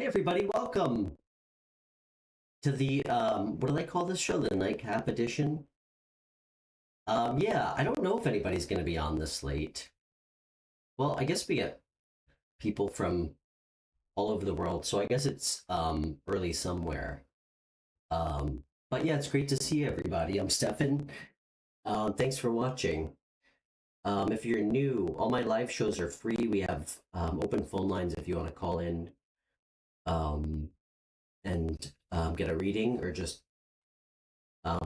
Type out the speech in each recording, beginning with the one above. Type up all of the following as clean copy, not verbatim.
Hey everybody, welcome to the what do they call this show? The Nightcap edition? Yeah, I don't know if anybody's gonna be on this late. Well, I guess we get people from all over the world, so I guess it's early somewhere. But yeah, it's great to see everybody. I'm Stefan. Thanks for watching. If you're new, all my live shows are free. We have open phone lines if you want to call in um, and get a reading or just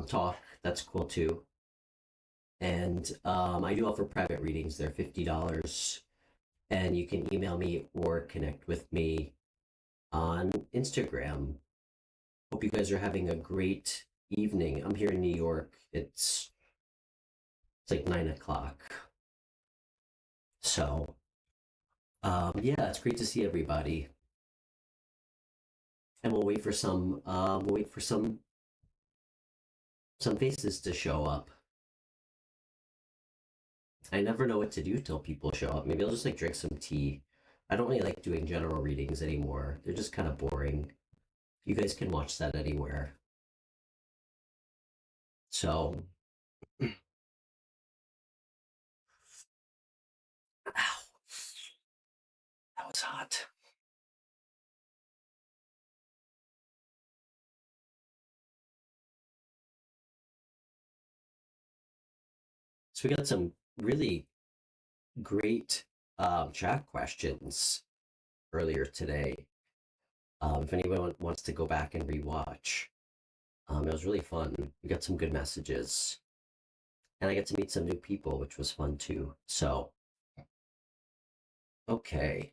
talk. That's cool too. And I do offer private readings. They're $50, and you can email me or connect with me on Instagram. Hope you guys are having a great evening. I'm here in New York. It's like 9 o'clock. So yeah, it's great to see everybody. And we'll wait for some faces to show up. I never know what to do till people show up. Maybe I'll just like drink some tea. I don't really like doing general readings anymore. They're just kind of boring. You guys can watch that anywhere. So, ow, that was hot. So we got some really great chat questions earlier today. If anyone wants to go back and rewatch, it was really fun. We got some good messages, and I got to meet some new people, which was fun too. So, okay.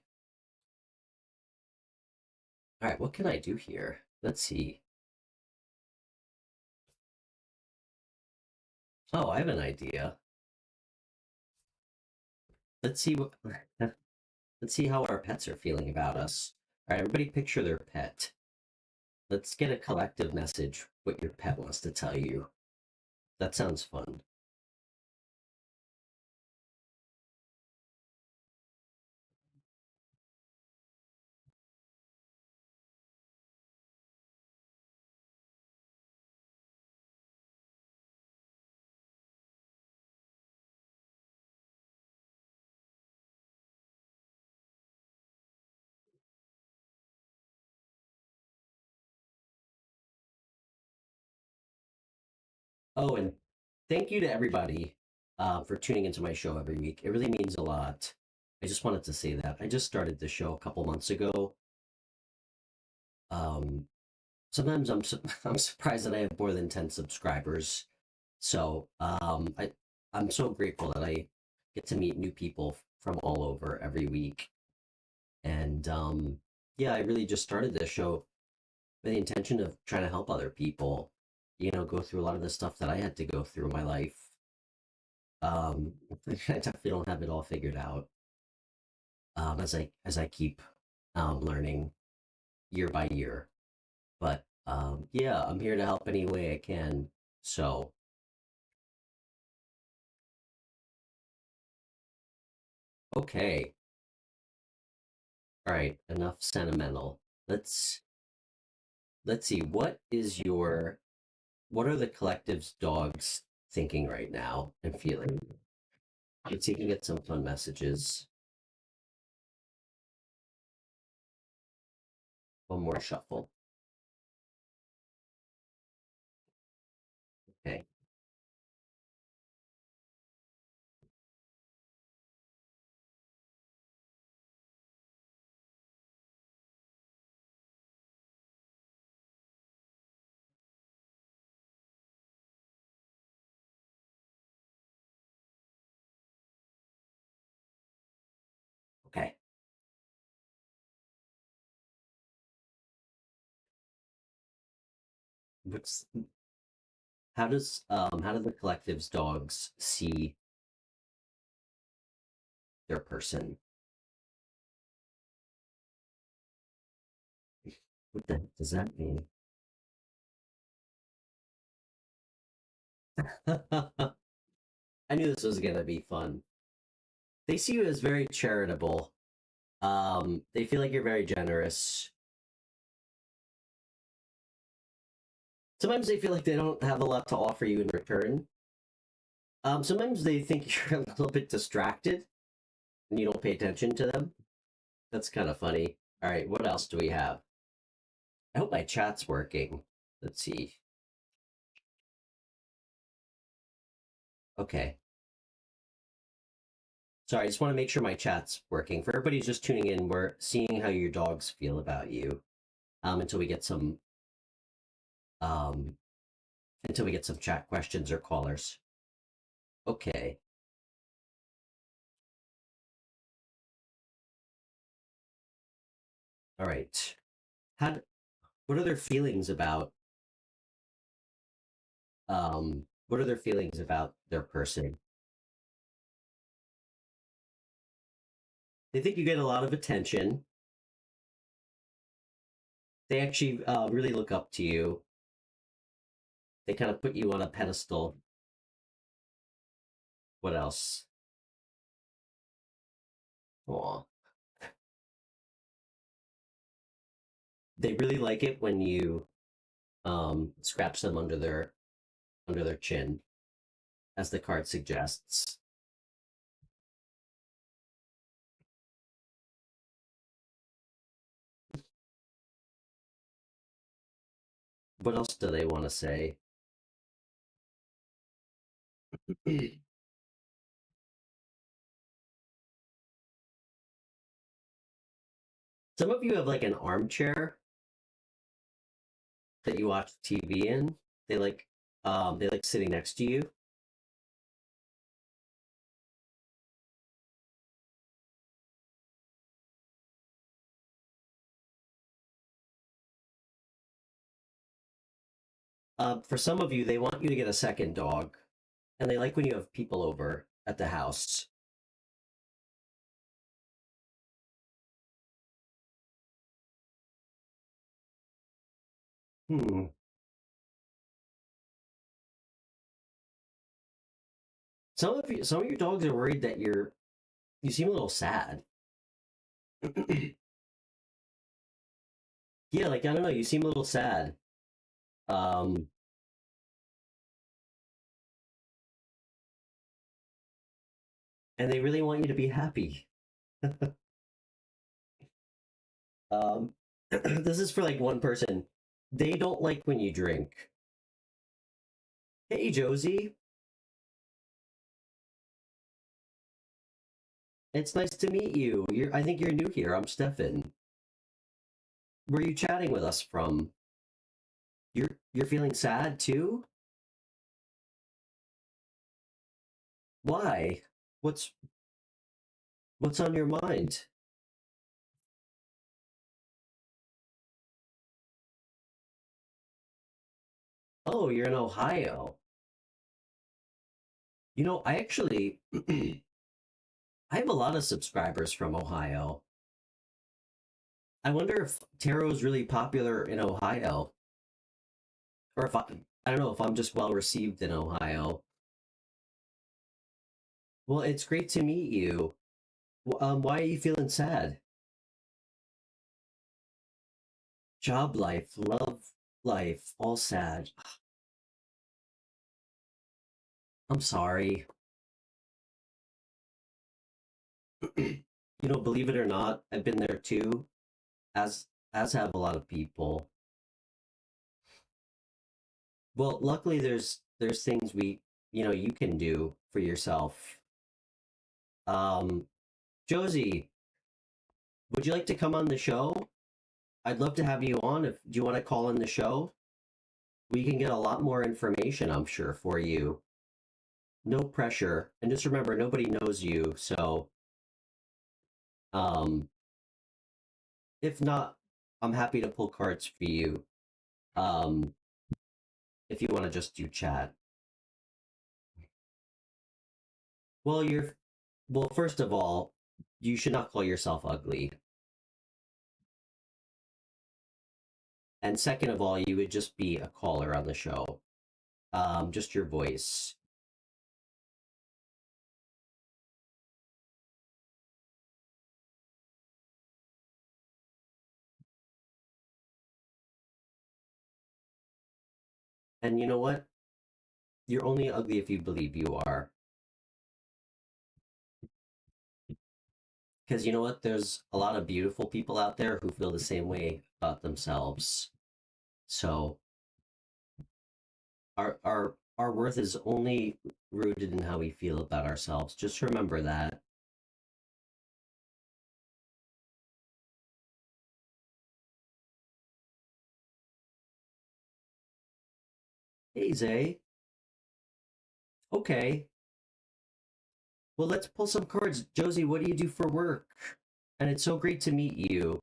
All right, what can I do here? Let's see. Oh, I have an idea. Let's see what let's see how our pets are feeling about us. All right, everybody picture their pet. Let's get a collective message what your pet wants to tell you. That sounds fun. Oh, and thank you to everybody for tuning into my show every week. It really means a lot. I just wanted to say that. I just started the show a couple months ago. Um, Sometimes I'm surprised that I have more than 10 subscribers. So I'm so grateful that I get to meet new people from all over every week. And yeah, I really just started this show with the intention of trying to help other people, go through a lot of the stuff that I had to go through in my life. I definitely don't have it all figured out as I keep learning year by year. But yeah, I'm here to help any way I can. So, okay. All right, enough sentimental. Let's see, what are the collective's dogs thinking right now and feeling? Let's see if we can get some fun messages. One more shuffle. Okay. Okay. What's how do the collective's dogs see their person? What the heck does that mean? I knew this was gonna be fun. They see you as very charitable. They feel like you're very generous. Sometimes they feel like they don't have a lot to offer you in return. Sometimes they think you're a little bit distracted and you don't pay attention to them. That's kind of funny. All right, what else do we have? I hope my chat's working. Let's see. Okay. Sorry, I just want to make sure my chat's working. For everybody who's just tuning in, we're seeing how your dogs feel about you until we get some um, chat questions or callers. Okay. All right. How? What are their feelings about? What are their feelings about their person? They think you get a lot of attention. They actually really look up to you. They kind of put you on a pedestal. What else? Aw. They really like it when you scratch them under their chin, as the card suggests. What else do they want to say? Some of you have like an armchair that you watch TV in. They like sitting next to you. For some of you, they want you to get a second dog, and they like when you have people over at the house. Hmm. Some of your dogs are worried that you seem a little sad. Yeah, like I don't know, you seem a little sad. Um, and they really want you to be happy. This is for like one person. They don't like when you drink. Hey, Josie, it's nice to meet you. I think you're new here. I'm Stefan. Where are you chatting with us from? You're feeling sad too? Why? What's what's on your mind? Oh, you're in Ohio. You know, I actually I have a lot of subscribers from Ohio. I wonder if tarot is really popular in Ohio, or if I don't know if I'm just well received in Ohio. Well, it's great to meet you. Why are you feeling sad? Job life, love life, all sad. I'm sorry. You know, believe it or not, I've been there too, as have a lot of people. Well, luckily there's things you can do for yourself. Um, Josie, would you like to come on the show? I'd love to have you on. If do you want to call in the show? We can get a lot more information, I'm sure, for you. No pressure. And just remember, nobody knows you, so um if not, I'm happy to pull cards for you. Um, if you want to just do chat. Well, first of all, you should not call yourself ugly. And second of all, you would just be a caller on the show. Just your voice. And you know what? You're only ugly if you believe you are. Because you know what? There's a lot of beautiful people out there who feel the same way about themselves. So our worth is only rooted in how we feel about ourselves. Just remember that. Hey Zay. Okay. Well, let's pull some cards. Josie, what do you do for work? And it's so great to meet you.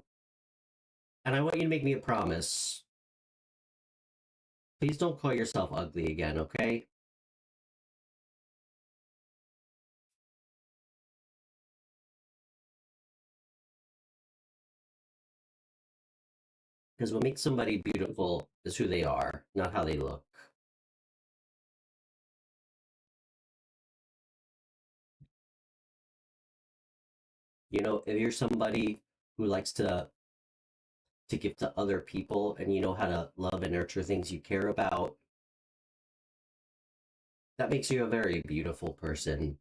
And I want you to make me a promise. Please don't call yourself ugly again, okay? Because what makes somebody beautiful is who they are, not how they look. You know, if you're somebody who likes to give to other people and you know how to love and nurture things you care about, that makes you a very beautiful person.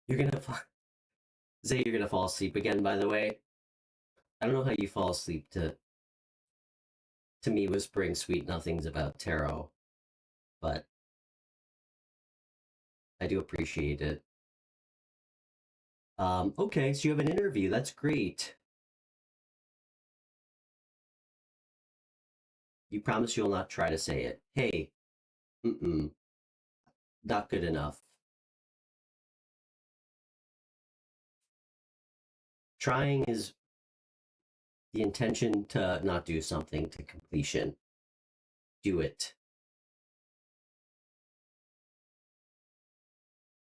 You're gonna say you're gonna fall asleep again, by the way. I don't know how you fall asleep to me whispering sweet nothings about tarot, but I do appreciate it. Okay, so you have an interview. That's great. You promise you'll not try to say it. Hey, mm-mm, not good enough. Trying is the intention to not do something to completion. Do it.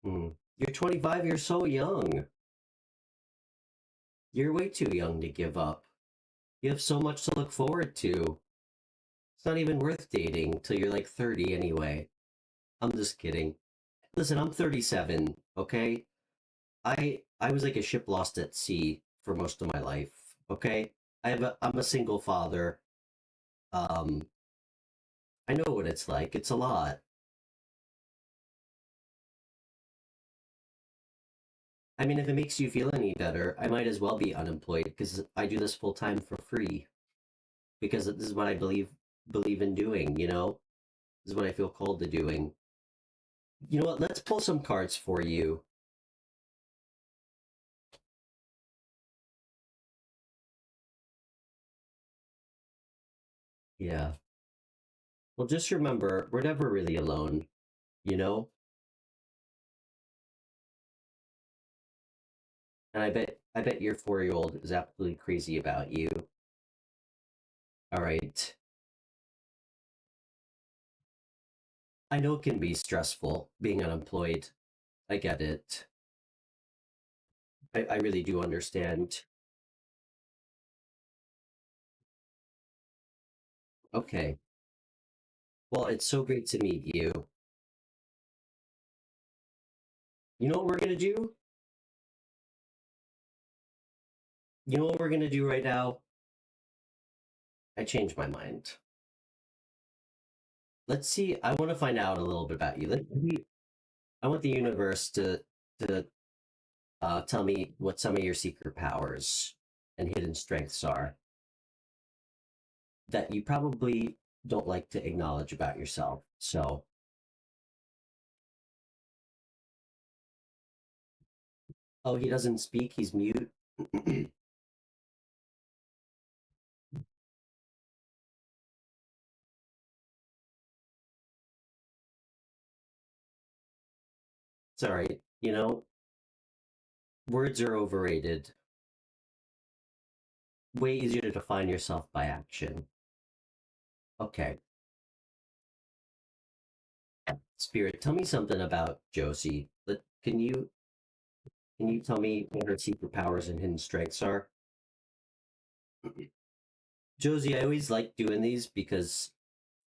Hmm. You're 25, you're so young. You're way too young to give up. You have so much to look forward to. It's not even worth dating till you're like 30 anyway. I'm just kidding. Listen, I'm 37, okay? I was like a ship lost at sea for most of my life, okay? I'm a single father. Um I know what it's like. It's a lot. I mean, if it makes you feel any better, I might as well be unemployed because I do this full time for free because this is what I believe in doing, you know? This is what I feel called to doing. You know what? Let's pull some cards for you. Yeah. Well, just remember, we're never really alone, you know? And I bet your 4-year-old is absolutely crazy about you. All right. I know it can be stressful being unemployed. I get it. I really do understand. Okay. Well, it's so great to meet you. You know what we're gonna do? You know what we're gonna do right now? I changed my mind. Let's see. I want to find out a little bit about you. I want the universe to tell me what some of your secret powers and hidden strengths are that you probably don't like to acknowledge about yourself. So, oh, he doesn't speak. He's mute. It's all right. You know, words are overrated. Way easier to define yourself by action. Okay, Spirit, tell me something about Josie. Can you tell me what her secret powers and hidden strengths are? Josie, I always like doing these because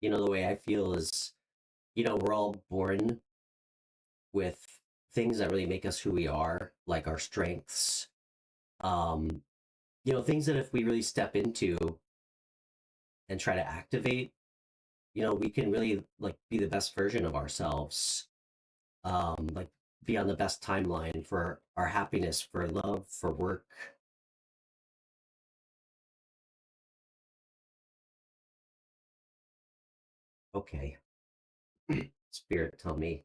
the way I feel is, we're all born with things that really make us who we are, like our strengths. Um, things that if we really step into and try to activate, we can really like be the best version of ourselves. Like be on the best timeline for our happiness, for love, for work. Okay. Spirit, tell me.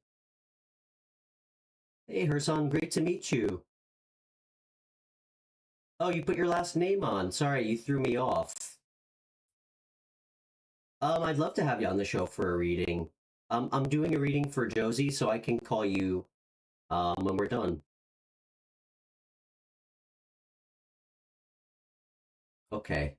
Hey, Herson, great to meet you. Oh, you put your last name on. Sorry, you threw me off. I'd love to have you on the show for a reading. I'm doing a reading for Josie, so I can call you when we're done. Okay.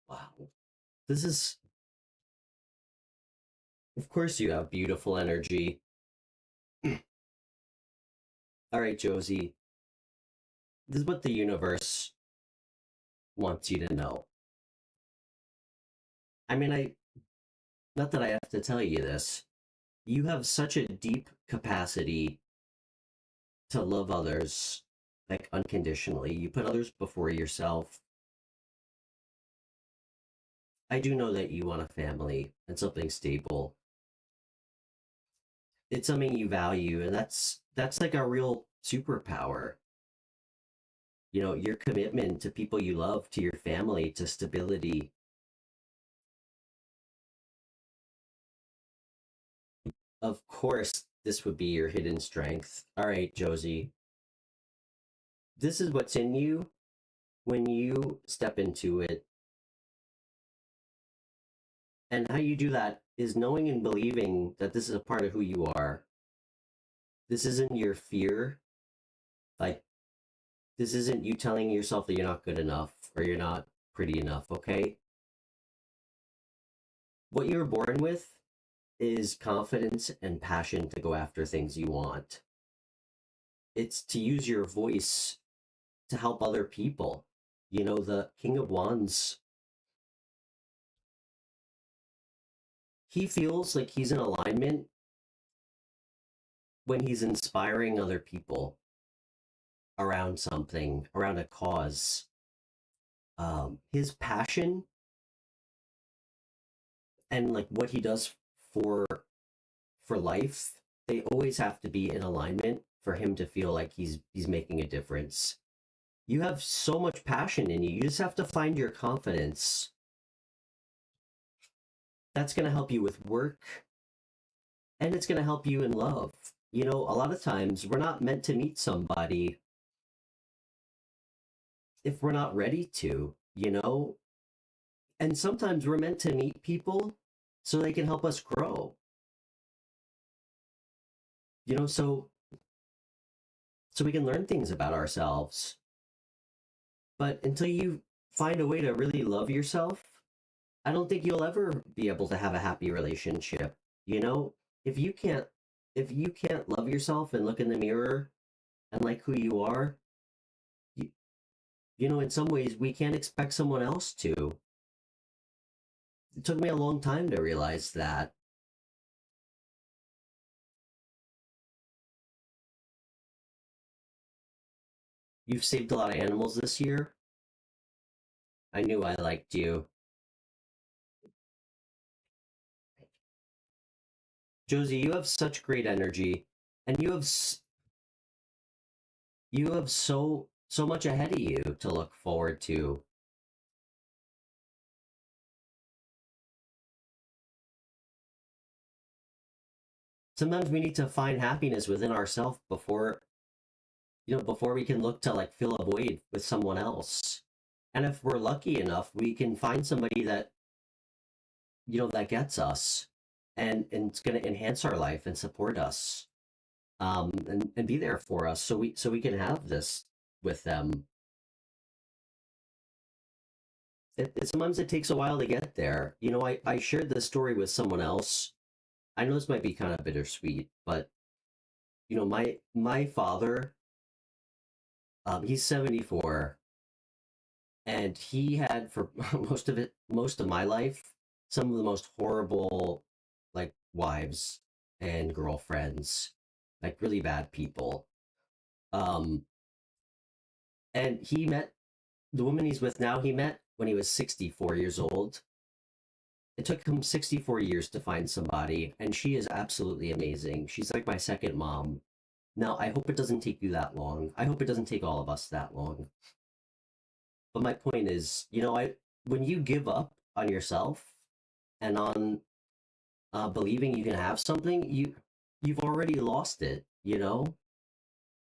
Wow. This is, of course, you have beautiful energy. All right, Josie. This is what the universe wants you to know. I mean, not that I have to tell you this. You have such a deep capacity to love others, like unconditionally. You put others before yourself. I do know that you want a family and something stable. It's something you value, and that's like a real superpower. Your commitment to people you love, to your family, to stability. Of course, this would be your hidden strength. All right, Josie. This is what's in you when you step into it. And how you do that is knowing and believing that this is a part of who you are. This isn't your fear. Like, this isn't you telling yourself that you're not good enough or you're not pretty enough, okay? What you were born with is confidence and passion to go after things you want. It's to use your voice to help other people. The King of Wands, he feels like he's in alignment when he's inspiring other people around something, around a cause. His passion and like what he does for life, they always have to be in alignment for him to feel like he's making a difference. You have so much passion in you. You just have to find your confidence. That's going to help you with work, and it's going to help you in love. A lot of times we're not meant to meet somebody if we're not ready to. And sometimes we're meant to meet people so they can help us grow. So we can learn things about ourselves. But until you find a way to really love yourself, I don't think you'll ever be able to have a happy relationship. You know, if you can't love yourself and look in the mirror and like who you are, you, in some ways we can't expect someone else to. It took me a long time to realize that. You've saved a lot of animals this year. I knew I liked you. Josie, you have such great energy, and you have so much ahead of you to look forward to. Sometimes we need to find happiness within ourselves before we can look to like fill a void with someone else. And if we're lucky enough, we can find somebody that that gets us. and it's going to enhance our life and support us, and be there for us, so we can have this with them. Sometimes it takes a while to get there. You know, I shared this story with someone else. I know this might be kind of bittersweet, but you know, my father, he's 74, and he had for most of my life, some of the most horrible, like, wives and girlfriends, like really bad people. Um, and he met the woman he's with now. He met when he was 64 years old. It took him 64 years to find somebody, and she is absolutely amazing. She's like my second mom. Now, I hope it doesn't take you that long. I hope it doesn't take all of us that long. But my point is, you know, I when you give up on yourself and on believing you can have something, you've already lost it. You know,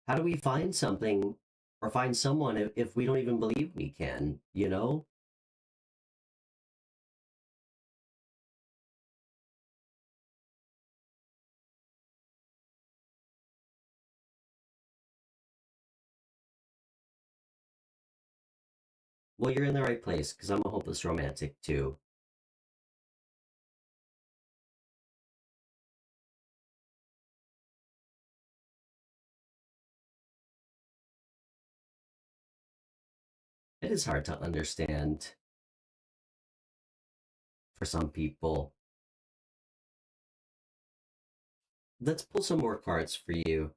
how do we find something or find someone if we don't even believe we can? You know, well, you're in the right place because I'm a hopeless romantic too. It is hard to understand for some people. Let's pull some more cards for you.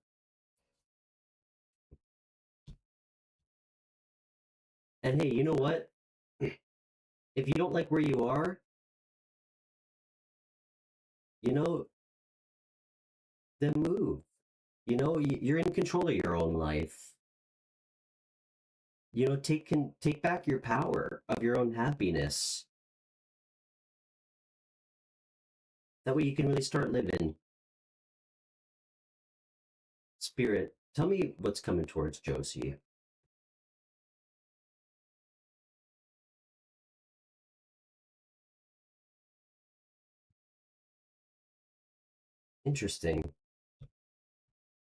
And hey, you know what? If you don't like where you are, you know, then move. You know, you're in control of your own life. You know, take back your power of your own happiness. That way you can really start living. Spirit, tell me what's coming towards Josie. Interesting.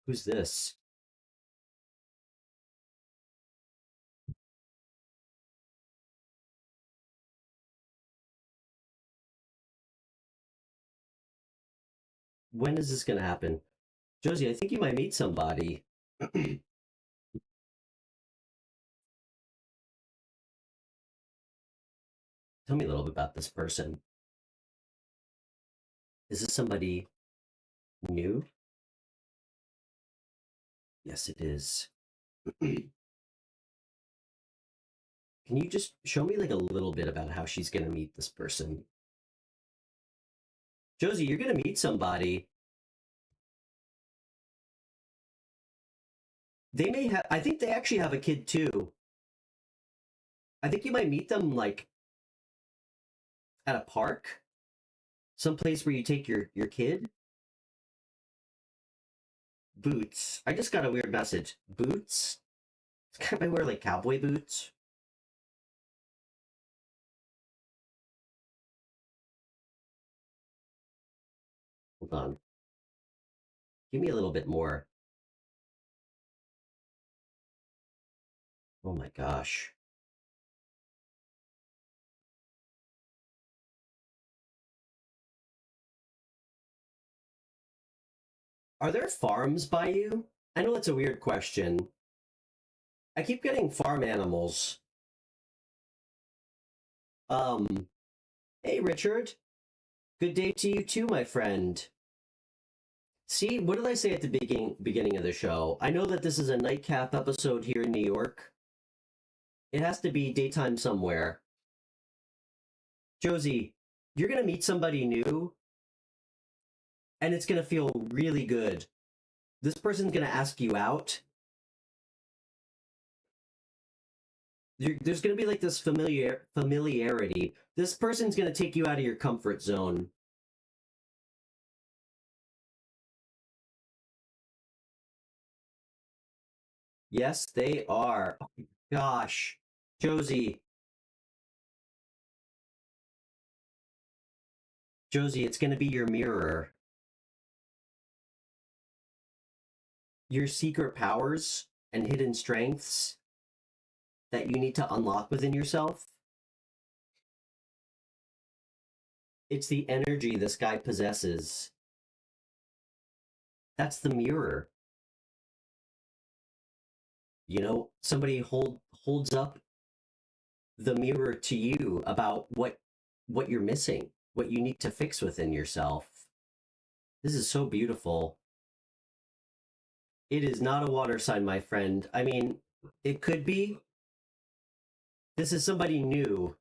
Who's this? When is this going to happen? Josie, I think you might meet somebody. Tell me a little bit about this person. Is this somebody new? Yes, it is. Can you just show me like a little bit about how she's going to meet this person? Josie, you're going to meet somebody. They may have, I think they actually have a kid too. I think you might meet them like at a park, someplace where you take your kid. Boots. I just got a weird message. Boots? Can I wear like cowboy boots? Hold on. Give me a little bit more. Oh my gosh. Are there farms by you? I know it's a weird question. I keep getting farm animals. Um, hey Richard. Good day to you too, my friend. See, what did I say at the beginning of the show? I know that this is a nightcap episode here in New York. It has to be daytime somewhere. Josie, you're gonna meet somebody new, and it's gonna feel really good. This person's gonna ask you out. There's gonna be like this familiarity. This person's gonna take you out of your comfort zone. Yes, they are. Oh my gosh, Josie, Josie, it's going to be your mirror. Your secret powers and hidden strengths that you need to unlock within yourself. It's the energy this guy possesses. That's the mirror. You know, somebody holds up the mirror to you about what you're missing, what you need to fix within yourself. This is so beautiful. It is not a water sign, my friend. I mean, it could be. This is somebody new.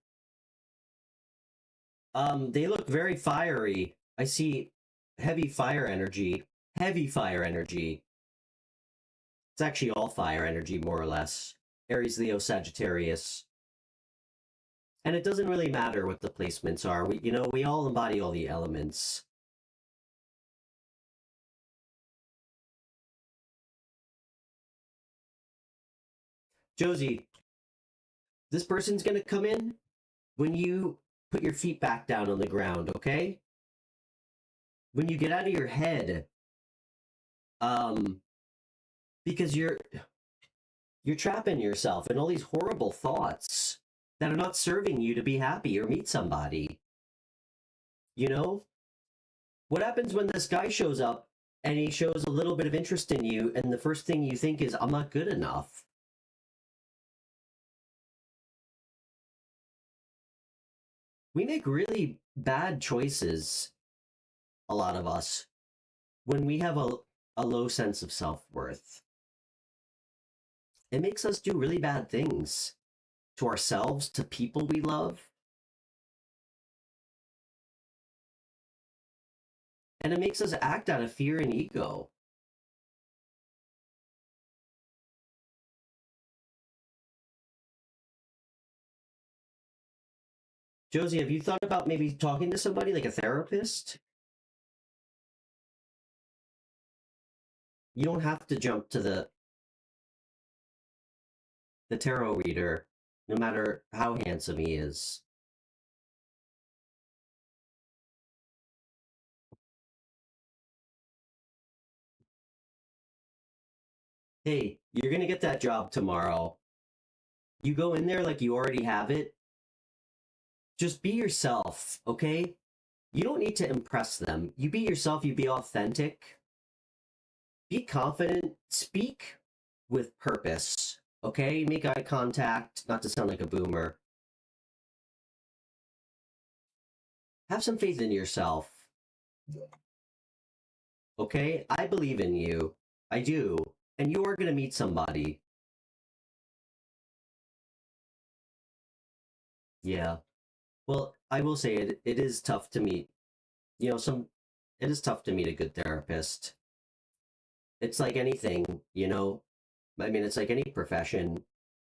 They look very fiery. I see heavy fire energy. Heavy fire energy. It's actually all fire energy, more or less. Aries, Leo, Sagittarius. And it doesn't really matter what the placements are. We all embody all the elements. Josie, this person's going to come in when you put your feet back down on the ground, okay? When you get out of your head, because you're trapping yourself in all these horrible thoughts that are not serving you to be happy or meet somebody. You know? What happens when this guy shows up and he shows a little bit of interest in you and the first thing you think is, I'm not good enough? We make really bad choices, a lot of us, when we have a low sense of self-worth. It makes us do really bad things to ourselves, to people we love. And it makes us act out of fear and ego. Josie, have you thought about maybe talking to somebody like a therapist? You don't have to jump to the tarot reader, no matter how handsome he is. Hey, you're gonna get that job tomorrow. You go in there like you already have it. Just be yourself, okay? You don't need to impress them. You be yourself, you be authentic. Be confident, speak with purpose, okay? Make eye contact, not to sound like a boomer. Have some faith in yourself. Okay? I believe in you. I do. And you are going to meet somebody. Yeah. Well, I will say it is tough to meet. It is tough to meet a good therapist. It's like anything, I mean, it's like any profession.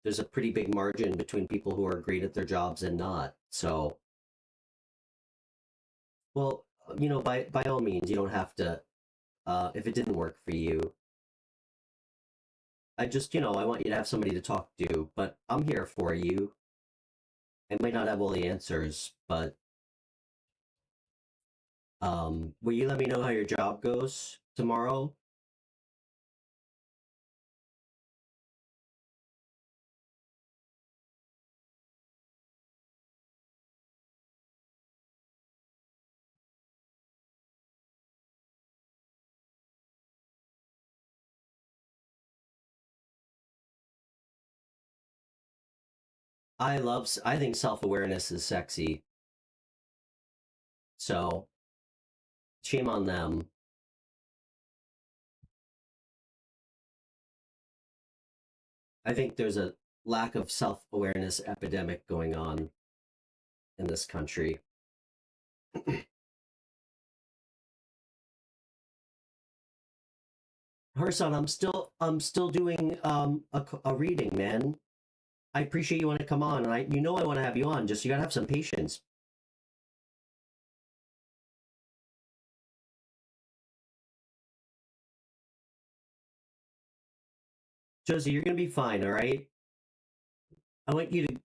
There's a pretty big margin between people who are great at their jobs and not. So, well, by all means, you don't have to, if it didn't work for you. I just, I want you to have somebody to talk to, but I'm here for you. I might not have all the answers, but will you let me know how your job goes tomorrow? I think self-awareness is sexy. So, shame on them. I think there's a lack of self-awareness epidemic going on in this country. Harson, I'm still doing a reading, man. I appreciate you want to come on, and I want to have you on. Just you gotta have some patience. Josie, you're gonna be fine, all right? I want you to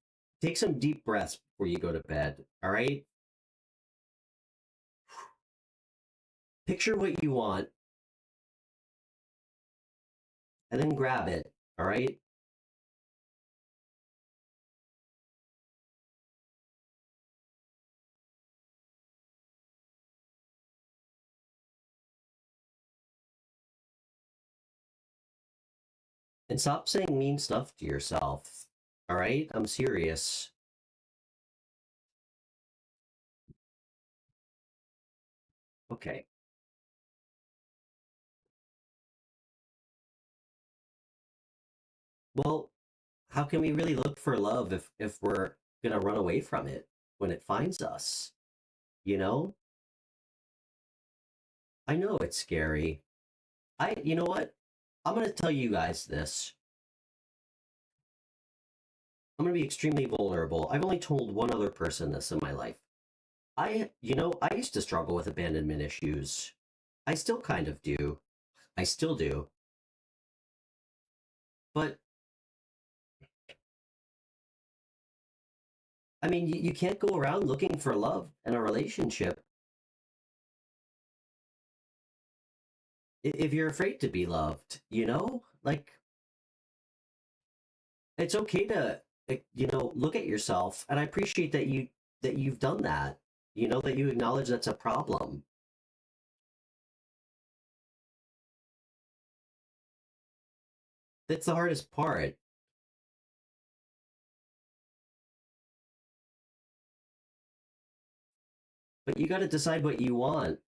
take some deep breaths before you go to bed, all right? Picture what you want and then grab it, all right? And stop saying mean stuff to yourself, all right? I'm serious. Okay. Well, how can we really look for love if we're gonna run away from it when it finds us? You know? I know it's scary. You know what? I'm gonna tell you guys this. I'm gonna be extremely vulnerable. I've only told one other person this in my life. I used to struggle with abandonment issues. I still kind of do. I still do. But I mean, you can't go around looking for love in a relationship if you're afraid to be loved, you know? Like, it's okay to, look at yourself. And I appreciate that you've done that, that you acknowledge that's a problem. That's the hardest part. But you got to decide what you want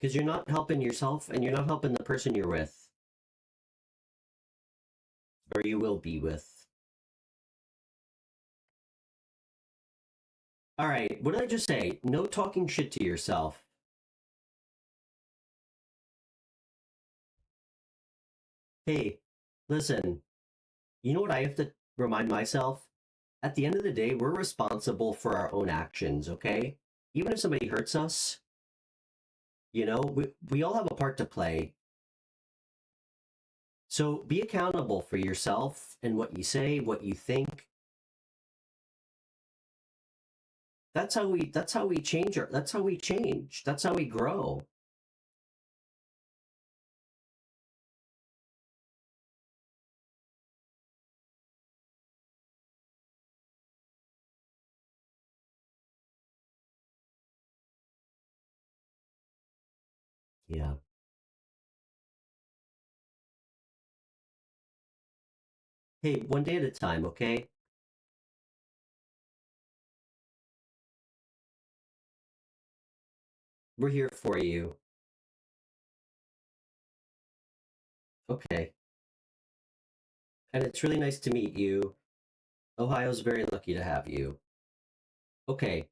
because you're not helping yourself and you're not helping the person you're with or you will be with. All right, what did I just say? No talking shit to yourself. Hey, listen, you know what I have to remind myself? At the end of the day, we're responsible for our own actions, okay? Even if somebody hurts us, we all have a part to play. So be accountable for yourself and what you say, what you think. That's how we change that's how we change. That's how we grow. Yeah. Hey, one day at a time, okay? We're here for you. Okay. And it's really nice to meet you. Ohio's very lucky to have you. Okay.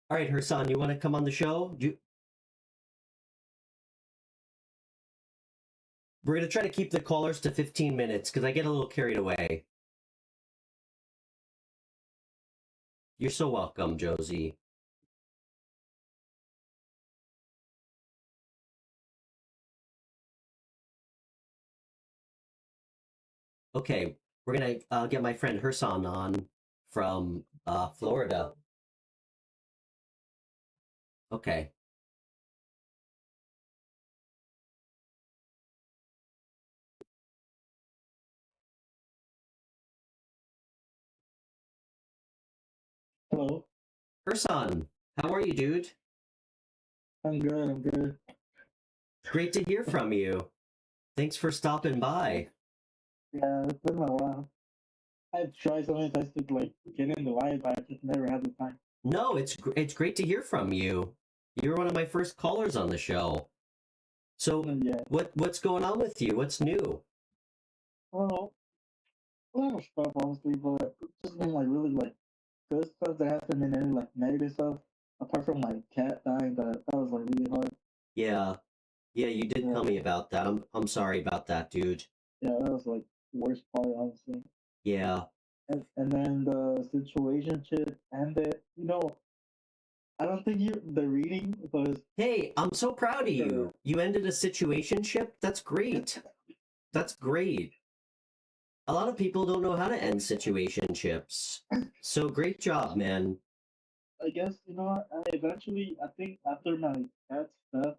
All right, Hersan, you want to come on the show? We're going to try to keep the callers to 15 minutes because I get a little carried away. You're so welcome, Josie. Okay, we're going to get my friend Hersan on from Florida. Okay. Hello. Hersan, how are you, dude? I'm good. I'm good. Great to hear from you. Thanks for stopping by. Yeah, it's been a while. I've tried so many times to get in the live, but I just never had the time. No, it's great to hear from you. You're one of my first callers on the show. So, Yeah. what's going on with you? What's new? Well, a lot of stuff, honestly, but it's just been really good stuff that happened and then negative stuff. Apart from my cat dying, that was really hard. Yeah. Yeah, you did tell me about that. I'm sorry about that, dude. Yeah, that was worst part, honestly. Yeah. And then the situation shit ended. I don't think the reading was. Hey, I'm so proud of you. You ended a situationship? That's great. That's great. A lot of people don't know how to end situationships. So great job, man. I guess you know what, I eventually I think after my cat's death,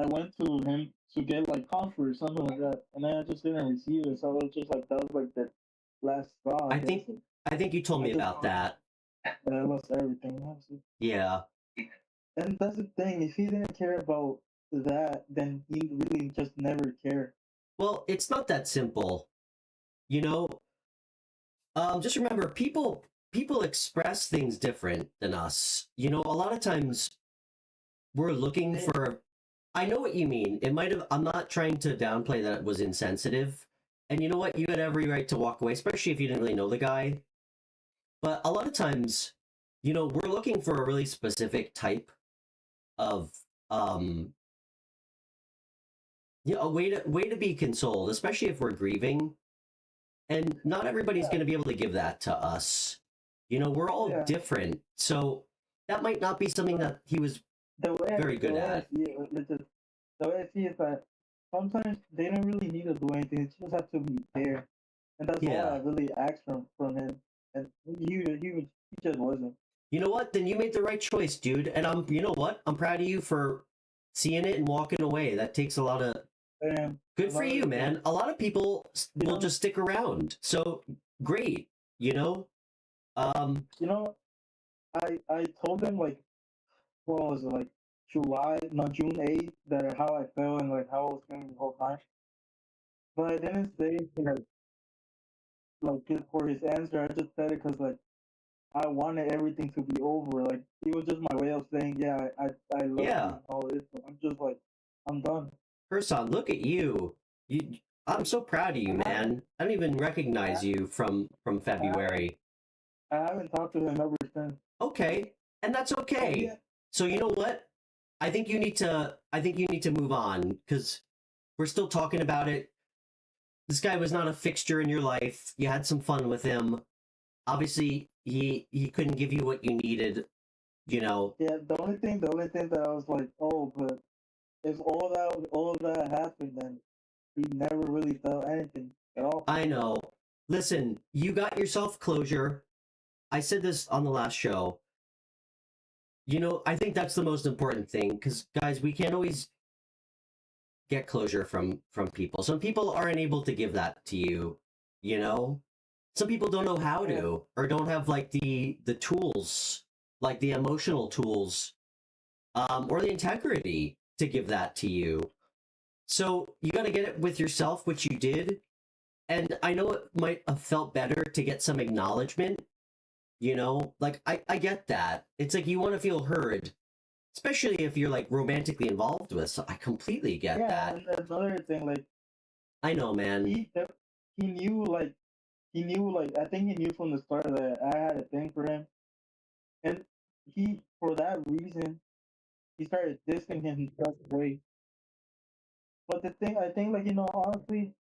I went to him to get like comfort or something like that, and then I just didn't receive it. So it was just like that was like the last straw, I I guess. think I think you told I me just about that. I lost everything, honestly. Yeah. And that's the thing. If he didn't care about that, then he really just never cared. Well, it's not that simple. You know, just remember people express things different than us. You know, a lot of times we're looking Yeah, for, I know what you mean. It might have, I'm not trying to downplay that it was insensitive. And you know what? You had every right to walk away, especially if you didn't really know the guy. But a lot of times, you know, we're looking for a really specific type of you know, a way to be consoled, especially if we're grieving. And not everybody's going to be able to give that to us. You know, we're all yeah. different. So that might not be something that he was very The good way I at. see it, the way I see it is that sometimes they don't really need to do anything. They just have to be there, and that's all I Yeah. really asked from him. And he just wasn't. You know what? Then you made the right choice, dude. And you know what? I'm proud of you for seeing it and walking away. That takes a lot of, And good for another you, thing, man. A lot of people you will know, just stick around. So great, you know? Um, you know, I told him like what was it like July, no June 8th, that how I felt and like how I was feeling the whole time. But I didn't say it, like just for his answer. I just said it because like I wanted everything to be over. Like it was just my way of saying, yeah, I love you yeah. and all this. But I'm just like, I'm done. Person, look at you. You I'm so proud of you, I haven't, man. I don't even recognize you from I haven't, February. I haven't talked to him ever since. Okay. And that's Oh okay. yeah, So you know what? I think you need to move on because we're still talking about it. This guy was not a fixture in your life. You had some fun with him. Obviously, he couldn't give you what you needed, you know. yeah. The only thing that I was like, oh, but if all of that happened, then he never really felt anything at all. I know. Listen, you got yourself closure. I said this on the last show. You know, I think that's the most important thing because guys, we can't always get closure from people. Some people aren't able to give that to you, you know? Some people don't know how Yeah, to or don't have like the tools, like the emotional tools or the integrity to give that to you. So you got to get it with yourself, which you did. And I know it might have felt better to get some acknowledgement, you know? Like I get that. It's like you want to feel heard, especially if you're like romantically involved with. So I completely get yeah. that. And another thing, like I know, man. he he knew like he knew like I think he knew from the start that I had a thing for him, and he for that reason he started dissing him in such a way. But the thing I think like honestly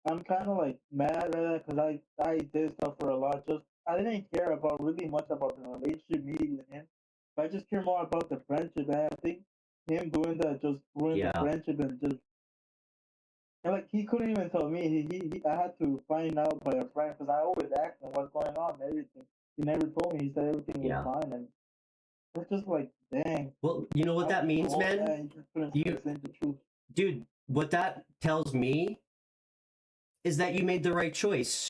I'm kind of like mad at that because I did stuff for a lot. Just I didn't care about really much about the relationship me with him. But I just care more about the friendship. And I think him doing that just ruined the Yeah. friendship and just and like he couldn't even tell me. I had to find out by a friend because I always asked him what's going on and everything. He never told me. He said everything was Yeah. fine, and it's just like dang. Well, you know what After that means, all man? that, he just couldn't You, say the truth. dude, what that tells me is that you made the right choice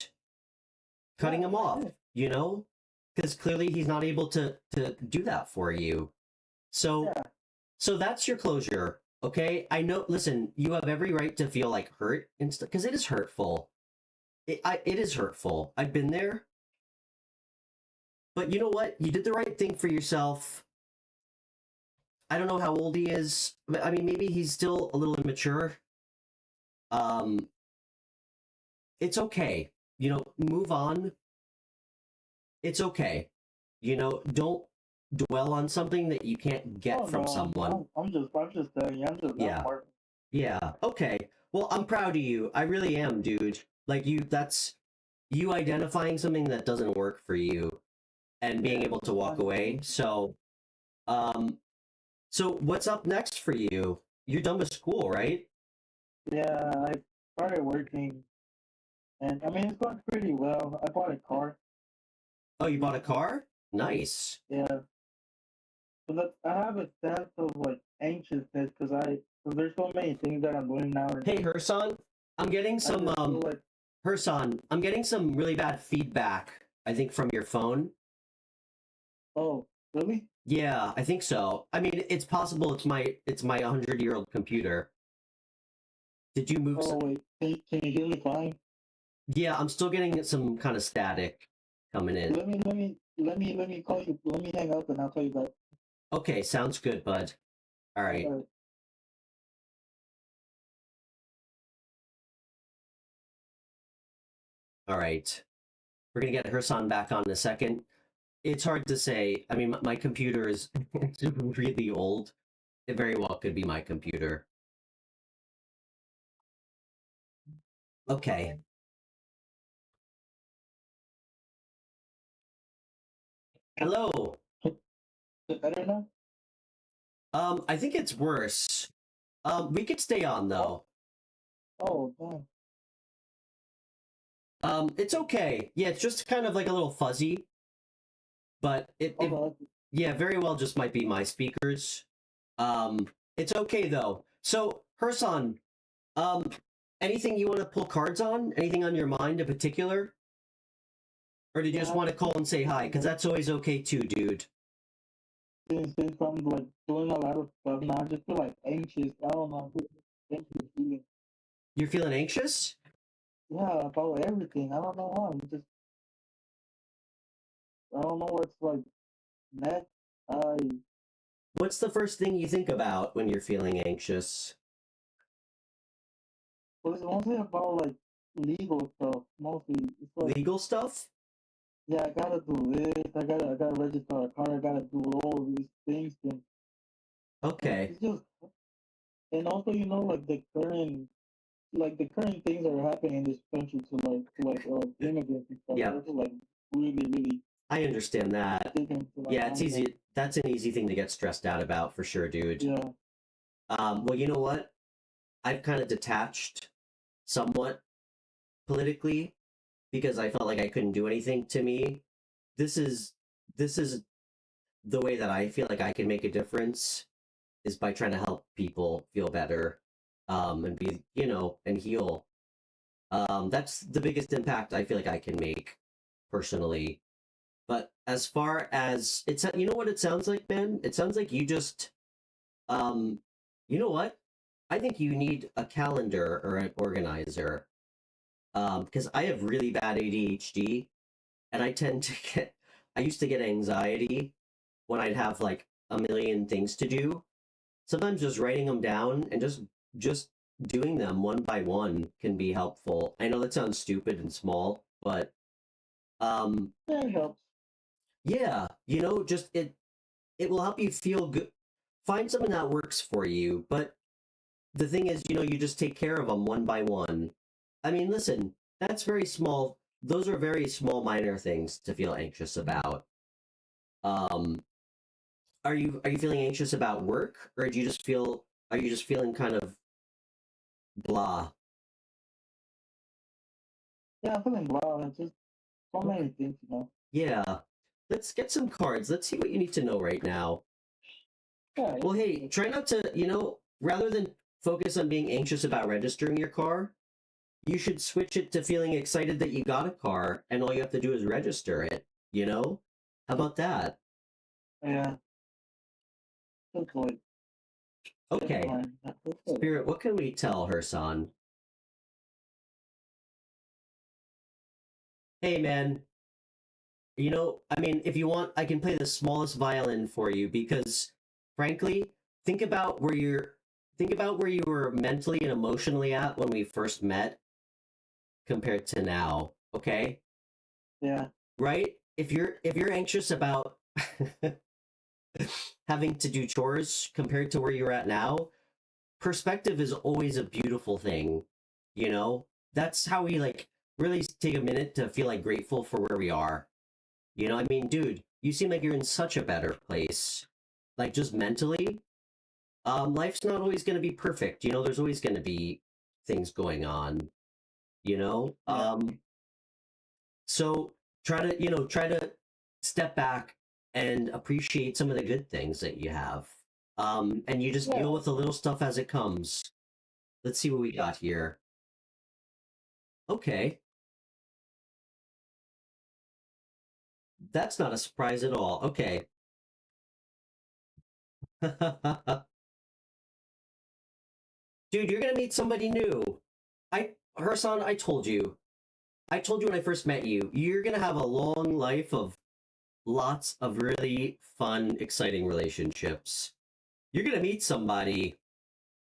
cutting Yeah, him I off, did. you know? Because clearly he's not able to do that for you. So Yeah, so that's your closure, okay? I know, listen, you have every right to feel like hurt and stuff because it is hurtful. It is hurtful. I've been there. But you know what? You did the right thing for yourself. I don't know how old he is. I mean, maybe he's still a little immature. Um, it's okay. You know, move on. It's okay. You know, don't dwell on something that you can't oh get no, from someone. I'm just telling you, I'm Yeah. hard. Yeah. Okay. Well, I'm proud of you. I really am, dude. Like that's you identifying something that doesn't work for you and being Yeah, able to walk I'm, away. Um, so what's up next for you? You're done with school, right? yeah. I started working And I mean, it's going pretty well. I bought a car. Oh, you bought a car? Nice. Yeah, but I have a sense of like anxiousness because there's so many things that I'm doing now, and Hey, Herson, I'm getting I some just feel like, Herson, I'm getting some really bad feedback, I think, from your phone. oh, really? Yeah, I think so. I mean, it's possible it's my 100-year-old computer. Did you move? Oh wait, can you hear me fine? Yeah, I'm still getting some kind of static coming in. Let me call you. Let me hang up and I'll call you back. Okay, sounds good, bud. All right. Alright. All right. We're gonna get Herson back on in a second. It's hard to say. I mean, my computer is really old. It very well could be my computer. Okay. Hello. Is it better now? I think it's worse. We could stay on though. Oh, damn. It's okay. Yeah, it's just kind of like a little fuzzy, but Oh, yeah, very well just might be my speakers. It's okay though. So, Herson, um, anything you want to pull cards on? Anything on your mind in particular? Or did you just yeah. want to call and say hi? Because that's always okay too, dude. Since I'm like doing a lot of stuff now, I just feel like anxious. I don't know. Anxious feeling. You're feeling anxious? Yeah, about everything. I don't know why. I don't know what's like next. I What's the first thing you think about when you're feeling anxious? but it's mostly about like legal stuff. Mostly, it's like, Legal stuff? yeah, I gotta do this. I gotta register a car. I gotta do all these things, and Okay. it's just, and also like the current things that are happening in this country to immigrants and stuff. Yeah, That's like really I understand that. taking to like Yeah, it's mind. easy. That's an easy thing to get stressed out about for sure, dude. Yeah, Well, you know what? I've kind of detached somewhat politically because I felt like I couldn't do anything. To me, this is the way that I feel like I can make a difference is by trying to help people feel better, and be, and heal. That's the biggest impact I feel like I can make personally. But as far as it's, you know what it sounds like, man? It sounds like you just, um, you know what? I think you need a calendar or an organizer. Because I have really bad ADHD, and I tend to get, I used to get anxiety when I'd have like a million things to do. Sometimes just writing them down and just doing them one by one can be helpful. I know that sounds stupid and small, but um, yeah, it helps. yeah, just it will help you feel good. Find something that works for you, but the thing is, you just take care of them one by one. I mean, listen, that's very small. Those are very small, minor things to feel anxious about. Um, are you feeling anxious about work, or do you just feel are you just feeling kind of blah? Yeah, I'm feeling blah. It's just so Okay. many things. Yeah. Let's get some cards. Let's see what you need to know right now. Yeah, Well, hey, try not to, rather than focus on being anxious about registering your car, you should switch it to feeling excited that you got a car and all you have to do is register it, you know? How about that? yeah. That's like that's Okay. fine. That's it. Spirit, what can we tell her, son? Hey, man, I mean, if you want, I can play the smallest violin for you because, frankly, think about where you're, think about where you were mentally and emotionally at when we first met compared to now. Okay, Yeah, right? If you're anxious about having to do chores compared to where you're at now, perspective is always a beautiful thing. That's how we like really take a minute to feel like grateful for where we are. I mean, dude, you seem like you're in such a better place. Like just mentally. Life's not always gonna be perfect. There's always gonna be things going on. you know? Yeah. So try to step back and appreciate some of the good things that you have. And you just Yeah. deal with the little stuff as it comes. Let's see what we got here. Okay. That's not a surprise at all. Okay. Dude, you're gonna meet somebody new. Hersan, I told you. I told you when I first met you, you're gonna have a long life of lots of really fun, exciting relationships. You're gonna meet somebody,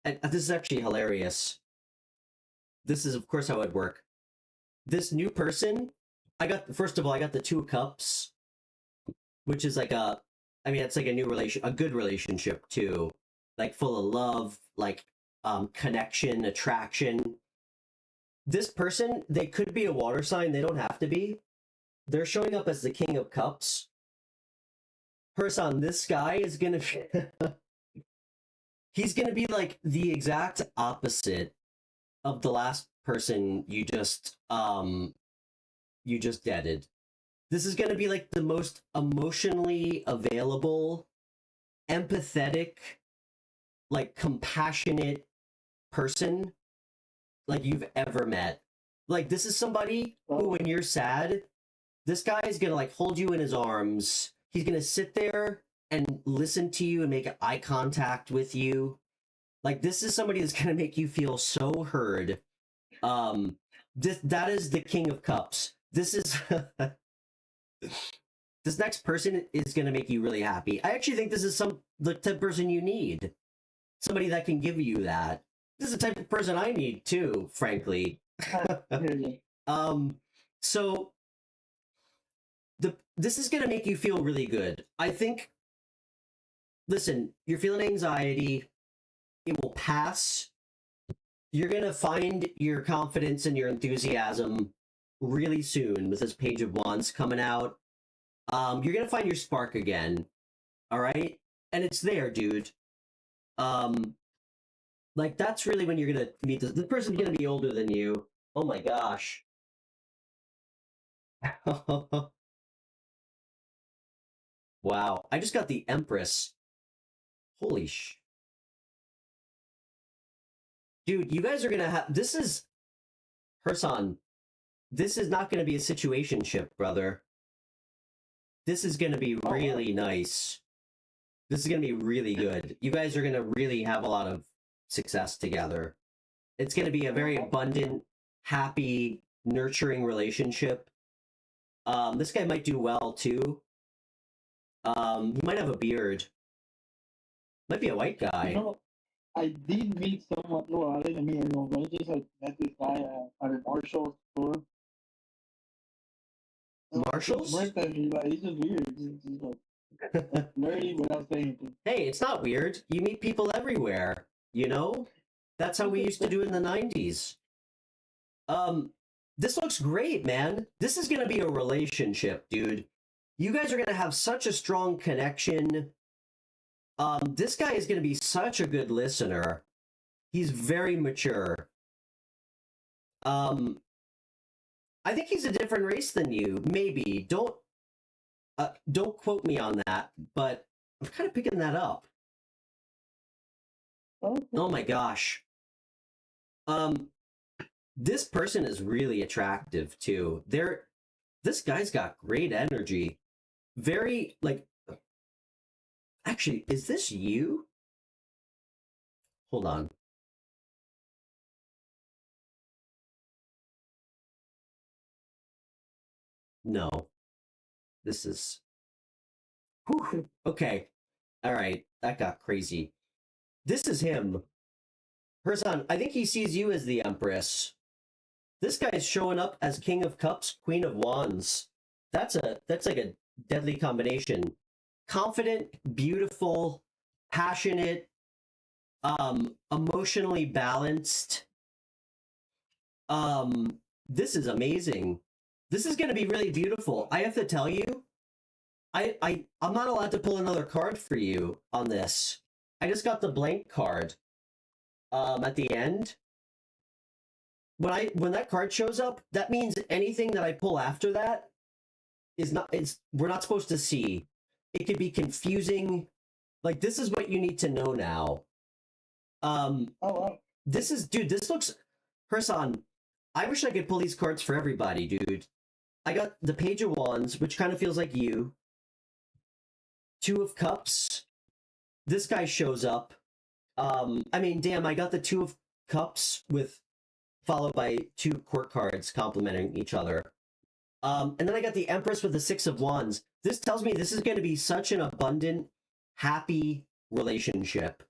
and this is actually hilarious. This is, of course, how it'd work. This new person, first of all, I got the Two of Cups, which is like it's like a good relationship too, like full of love, like connection, attraction. This person, they could be a water sign, they don't have to be. They're showing up as the King of Cups. Person, this guy is gonna be he's gonna be like the exact opposite of the last person you just deaded. This is gonna be like the most emotionally available, empathetic, like compassionate person like you've ever met. Like, this is somebody who, when you're sad, this guy is gonna like hold you in his arms. He's gonna sit there and listen to you and make eye contact with you. Like, this is somebody that's gonna make you feel so heard. That is the King of Cups. This is this next person is gonna make you really happy. I actually think this is the type of person you need. Somebody that can give you that. This is the type of person I need too, frankly. So this is gonna make you feel really good. I think, listen, you're feeling anxiety, it will pass. You're gonna find your confidence and your enthusiasm really soon with this Page of Wands coming out. You're gonna find your spark again. All right? And it's there, dude. Like, that's really when you're gonna meet this. This person's gonna be older than you. Oh my gosh. Wow. I just got the Empress. Holy sh. Dude, you guys are gonna have. This is. Hersan. This is not gonna be a situationship, brother. This is gonna be really nice. This is gonna be really good. You guys are gonna really have a lot of success together. It's gonna be a very abundant, happy, nurturing relationship. This guy might do well too. He might have a beard. Might be a white guy. You know, I did meet someone. No, I didn't meet anyone. But I just met this guy at a Marshall store. Marshalls? He's just weird. He's just like nerdy without saying anything. Hey, it's not weird. You meet people everywhere. You know, that's how we used to do in the 90s. This looks great, man. This is gonna be a relationship, dude. You guys are gonna have such a strong connection. This guy is gonna be such a good listener. He's very mature. I think he's a different race than you. Maybe. Don't quote me on that, but I'm kind of picking that up. Okay. Oh my gosh. This person is really attractive too. This guy's got great energy. Very, like, actually, is this you? Hold on. No. This is... Whew. Okay. All right. That got crazy. This is him. Hersan, I think he sees you as the Empress. This guy's showing up as King of Cups, Queen of Wands. That's like a deadly combination. Confident, beautiful, passionate, emotionally balanced. This is amazing. This is gonna be really beautiful. I have to tell you, I'm not allowed to pull another card for you on this. I just got the blank card at the end. when that card shows up, that means anything that I pull after that is not, it's, we're not supposed to see. It could be confusing. Like, this is what you need to know now. Oh, wow. This is, dude, this looks, Hersan, I wish I could pull these cards for everybody, dude. I got the Page of Wands, which kind of feels like you. Two of Cups. This guy shows up. I mean, damn, I got the Two of Cups with, followed by two court cards complementing each other. And then I got the Empress with the Six of Wands. This tells me this is going to be such an abundant, happy relationship.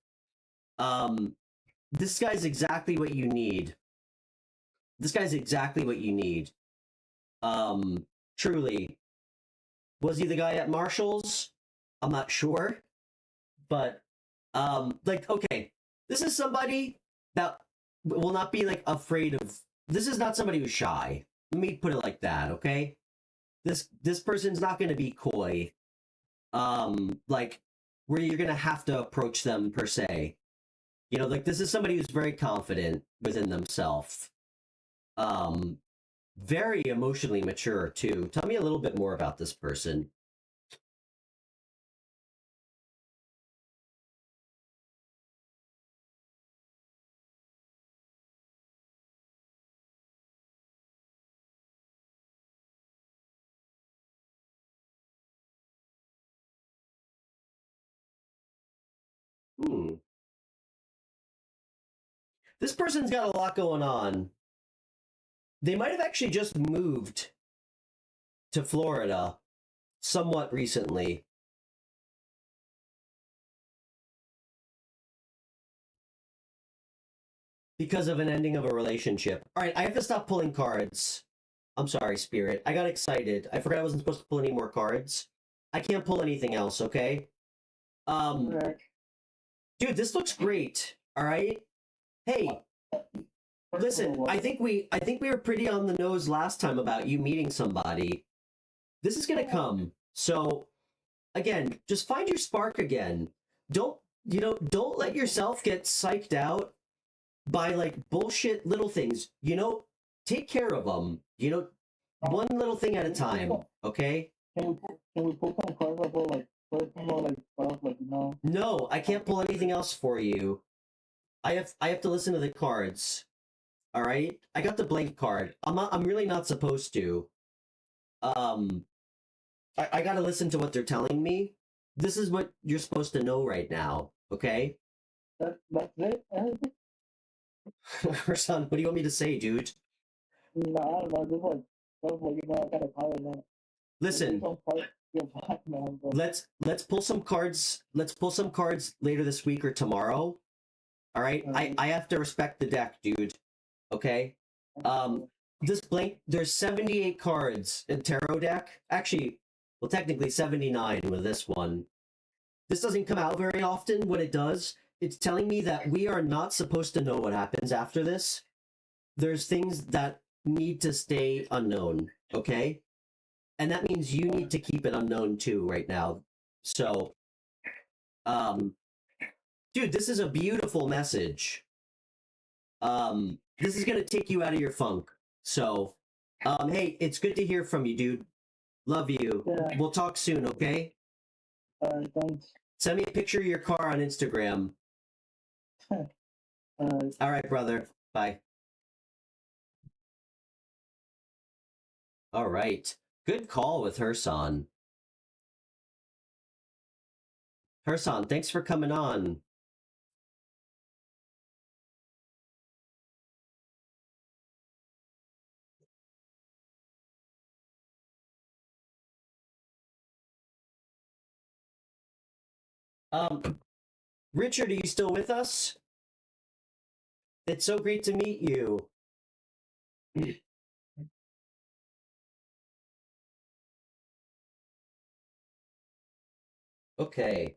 This guy's exactly what you need. This guy's exactly what you need. Truly. Was he the guy at Marshall's? I'm not sure. But, like, okay, this is somebody that will not be, like, afraid of... This is not somebody who's shy. Let me put it like that, okay? This person's not going to be coy. Like, where you're going to have to approach them, per se. You know, like, this is somebody who's very confident within themselves. Very emotionally mature, too. Tell me a little bit more about this person. Hmm. This person's got a lot going on. They might have actually just moved to Florida somewhat recently. Because of an ending of a relationship. All right, I have to stop pulling cards. I'm sorry, Spirit. I got excited. I forgot I wasn't supposed to pull any more cards. I can't pull anything else, okay? Dude, this looks great. All right? Hey, listen, I think we were pretty on the nose last time about you meeting somebody. This is gonna come. So, again, just find your spark again. Don't let yourself get psyched out by, like, bullshit little things. Take care of them. One little thing at a time, okay? Can we pull some cards about, like, personal, like, stuff, like, No, I can't pull anything else for you. I have to listen to the cards. All right? I got the blank card. I'm really not supposed to. I got to listen to what they're telling me. This is what you're supposed to know right now, okay? That's it? Son, what do you want me to say, dude? No, I don't know. Just, like, stuff, like, I gotta call it now. Listen, let's pull some cards. Let's pull some cards later this week or tomorrow. All right? I have to respect the deck, dude. Okay? This blank, there's 78 cards in tarot deck. Actually, well, technically 79 with this one. This doesn't come out very often. What it does, it's telling me that we are not supposed to know what happens after this. There's things that need to stay unknown, okay? And that means you need to keep it unknown too right now. So, dude, this is a beautiful message. This is gonna take you out of your funk. So, hey, it's good to hear from you, dude. Love you. Yeah. We'll talk soon, okay? Thanks. Send me a picture of your car on Instagram. All right, brother. Bye. All right. Good call with Hersan. Hersan, thanks for coming on. Richard, are you still with us? It's so great to meet you. Okay.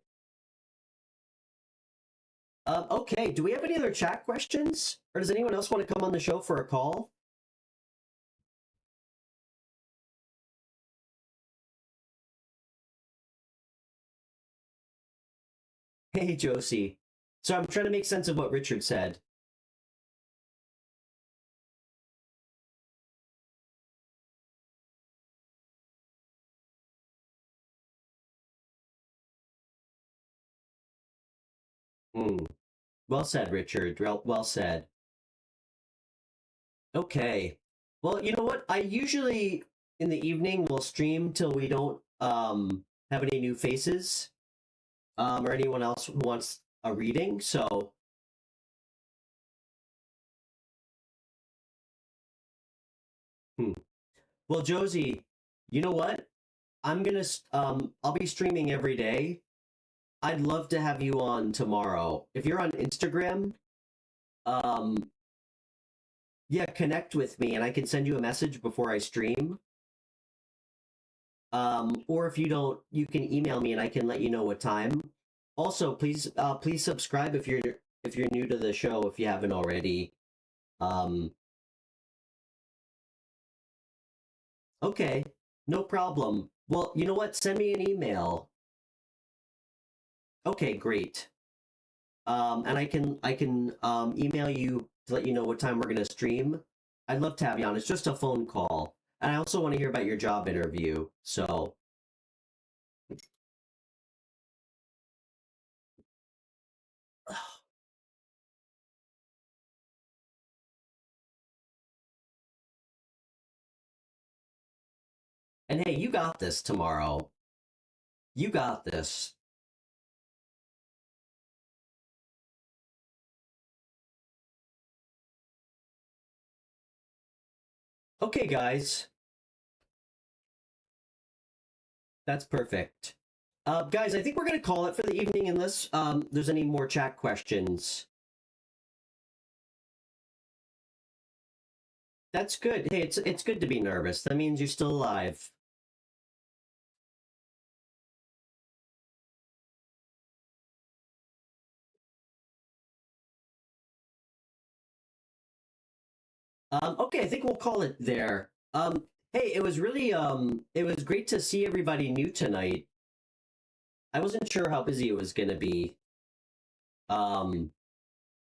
Okay, do we have any other chat questions? Or does anyone else want to come on the show for a call? Hey, Josie. So I'm trying to make sense of what Richard said. Mm. Well said, Richard. Well said. Okay. Well, you know what? I usually in the evening will stream till we don't have any new faces or anyone else who wants a reading. So, hmm. Well, Josie, you know what? I'll be streaming every day. I'd love to have you on tomorrow. If you're on Instagram, um yeah, connect with me and I can send you a message before I stream. Or if you don't, you can email me and I can let you know what time. Also, please subscribe if you're new to the show if you haven't already. Um, okay, no problem. Well, you know what? Send me an email. Okay, great. And I can email you to let you know what time we're gonna stream. I'd love to have you on. It's just a phone call. And I also want to hear about your job interview. So, and hey, you got this tomorrow. You got this. Okay, guys, that's perfect. Guys, I think we're gonna call it for the evening unless there's any more chat questions. That's good. Hey, it's good to be nervous. That means you're still alive. Okay, I think we'll call it there. Hey, it was great to see everybody new tonight. I wasn't sure how busy it was gonna be. Um,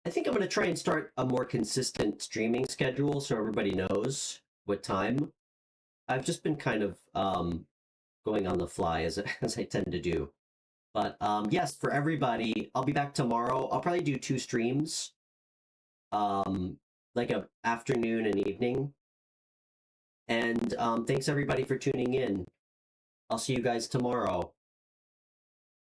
I think I'm gonna try and start a more consistent streaming schedule so everybody knows what time. I've just been kind of going on the fly as as I tend to do. But yes, for everybody, I'll be back tomorrow. I'll probably do two streams, um, like a afternoon and evening. And thanks everybody for tuning in. I'll see you guys tomorrow.